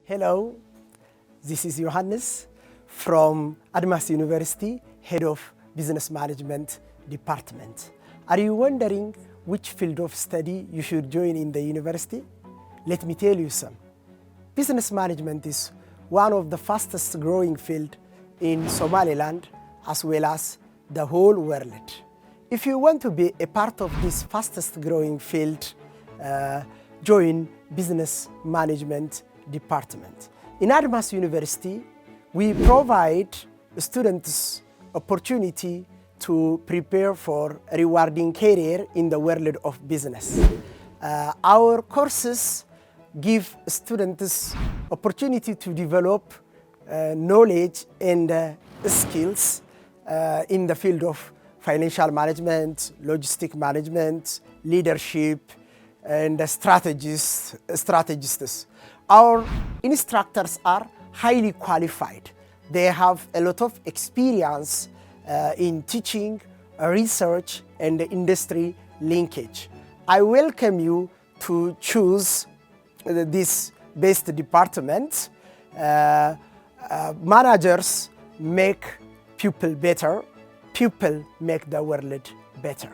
Hello, this is Johannes from Admas University, Head of Business Management Department. Are you wondering which field of study you should join in the university? Let me tell you some. Business management is one of the fastest growing fields in Somaliland as well as the whole world. If you want to be a part of this fastest growing field, join Business Management Department. In Admas University, we provide students opportunity to prepare for a rewarding career in the world of business. Our courses give students opportunity to develop knowledge and skills in the field of financial management, logistic management, leadership, and strategists. Our instructors are highly qualified. They have a lot of experience in teaching, research, and industry linkage. I welcome you to choose this best department. Managers make people better. People make the world better.